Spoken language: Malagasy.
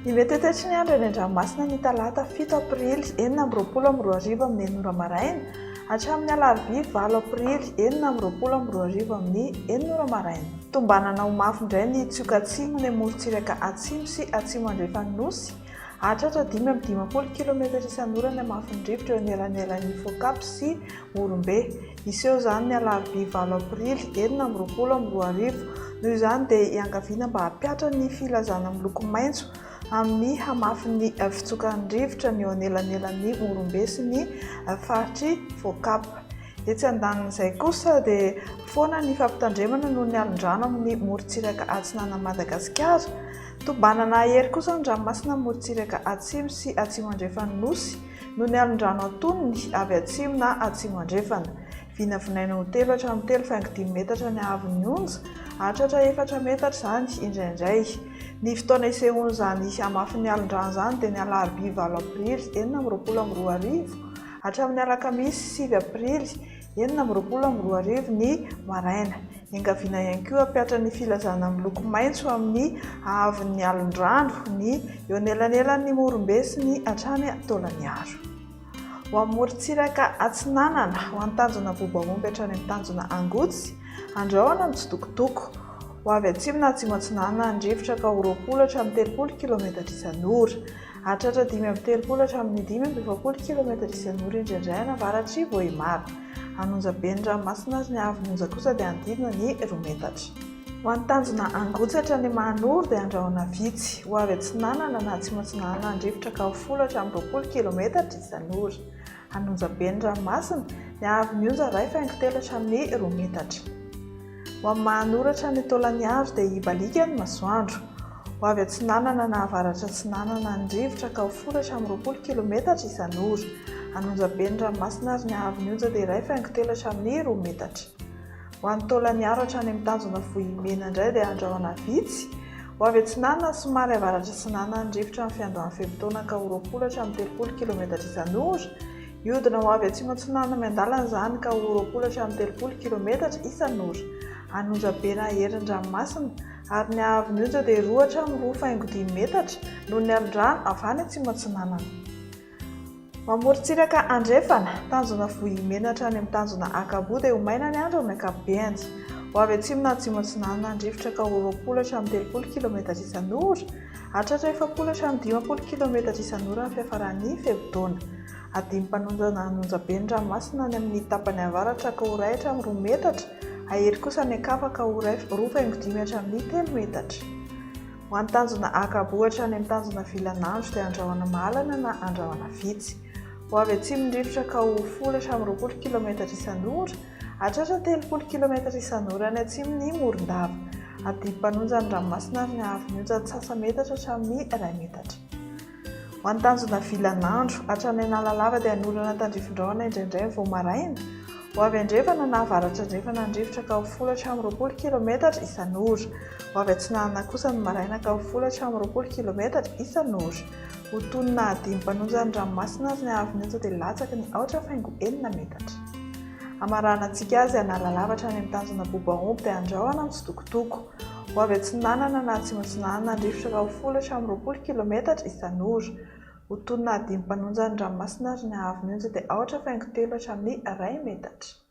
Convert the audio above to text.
Nivetetry ny andro eny an-dranomasina ny talata 7 aprily 4:20 amin'ny enora maraina hatramin'ny alarobia 9 aprily 4:20 amin'ny enora maraina. Tombanana ho mafy indray ny tsioka atsimo ny morontsiraka atsimo sy atsimo andrefana nosy hatratra 5:20 km isan'ora ny hamafin-drivotra eo anelanelan'ny Focap sy Morombe. Iseho izany ny alarobia 9 aprily 4:20 noho izany dia iangaviana mba hampiatra ny filazana miloko maitso amin'ny hamafin'ny fitsokan'ny rivotra ny eo anelanelan'ny Morombe sy ny faritry Focap. Etsy andanin'izay kosa dia foana ny fampitandremana noho ny alin-drano amin'ny morontsiraka atsinana Madagasikara. Tombanana hery kosa ny ranomasina morontsiraka atsimo sy atsimo andrefana nosy noho ny alin-drano antonony avy atsimo na atsimo andrefana. Vinavinaina ho 3 hatramin'ny 3,5 metatra ny haavon'ny onja hatratra 4 metatra izany indraindray. Ny fotoana isehoany izany hamafin'ny alin-drano izany dia ny alarobia 9 aprily 4:20 hatramin'ny alakamisy 7 aprily 4:20 ny maraina. Iangaviana ihany koa hampiatra ny filazana miloko maitso amin'ny haavon'ny alin-drano ny eo anelanelan'ny Morombe sy ny hatrany Taolagnaro. Ho amin'ny morontsiraka atsinanana ho an'ny tanjona Bobaomby hatrany amin'ny tanjona Angotsy andrahoana mitsitokotoko. Ho avy atsimo na atsimo atsinanana ny rivotra ka ho 20 hatramin'ny 30 km isan'ora hatratra 5:30 hatramin'ny 5:20 km isan'ora indraindray any avaratry Vohimar. Anonjabe ny ranomasina ary ny haavon'ny onja kosa dia andidina ny 2 metatra. Ho an'ny tanjona Angotsy hatrany Mahanoro dia andrahoana vitsy. Ho avy atsinanana na atsimo atsinanana ny rivotra ka ho 10 hatramin'ny 20 km isan'ora. Anonjabe ny ranomasina ny haavon'ny onja 2,3 hatramin'ny 2 metatra. Ho amin'ny Mahanoro hatrany Taolagnaro dia hibalika ny masoandro. Ho avy atsinanana na avaratra atsinanana ny rivotra ka ho 10 hatramin'ny 20 km isan'ora. Anonjabe ny ranomasina ary ny haavon'ny onja dia 2,3 hatramin'ny 2 metatra. Ho an'ny Taolagnaro hatrany amin'ny tanjona Vohimena indray dia andrahoana vitsy. Ho avy atsinanana somary avaratra atsinanana ny rivotra amin'ny fiandohan'ny fetim-taona ka ho 20 hatramin'ny 30 km isan'ora. Iodina ho avy atsimo atsinanana miandalana izany ka ho 20 hatramin'ny 30 km isan'ora. Anonjabe na herin'ny ranomasina ary ny haavon'ny onja dia 2 hatramin'ny 2,5 metatra noho ny alin-drano avy any atsimo atsinanana. Morontsiraka andrefana tanjona Vohimena hatrany amin'ny tanjona Akabo dia ho maina ny andro amin'ny ankapobeny. Ho avy atsimo na atsimo atsinanana ny rivotra ka ho 20 hatramin'ny 30 km isan'ora hatratra 40 hatramin'ny 50 km isan'ora amin'ny fiafaran'ny fetim-taona. Adimam-panonjana anonjabe ny ranomasina ny amin'ny tapany avaratra ka ho 1 hatramin'ny 2 metatra. Ahery kosa ny akapa ka ho 2,5 hatramin'ny 3 metatra. Ho an'ny tanjona Akabo hatrany amin'ny tanjona Vilanandro dia andrahoana mahalana na andrahoana vitsy. Ho avy atsimo ny rivotra ka ho 10 hatramin'ny 20 km isan'ora hatratra 30 km isan'ora ny atsimon'ny Morondava. Adimam-panonjana ny ranomasina ary ny haavon'ny onja 1 metatra hatramin'ny 1 metatra. Ho an'ny tanjona Vilanandro hatrany Analalava dia hanorana tandrifin-drahona indraindray vao maraina. Ho avy andrefana na avaratra andrefana ny rivotra ka ho 10 hatramin'ny 20 km isan'ora. Ho avy atsinanana kosa ny maraina ka ho 10 hatramin'ny 20 km isan'ora. Ho tonona adimam-panonjana ny ranomasina ary ny haavon'ny onja dia latsaky ny 4,4 metatra. Amaranantsika azy Analalava hatrany amin'ny tanjona Bobaomby dia andrahoana mitsitokotoko. Ho avy atsinanana na atsimo atsinanana ny rivotra ka ho 10 hatramin'ny 20 km isan'ora. Ho tonona adimam-panonjana ny ranomasina ary ny haavon'ny onja dia 4,3 hatramin'ny 1 metatra.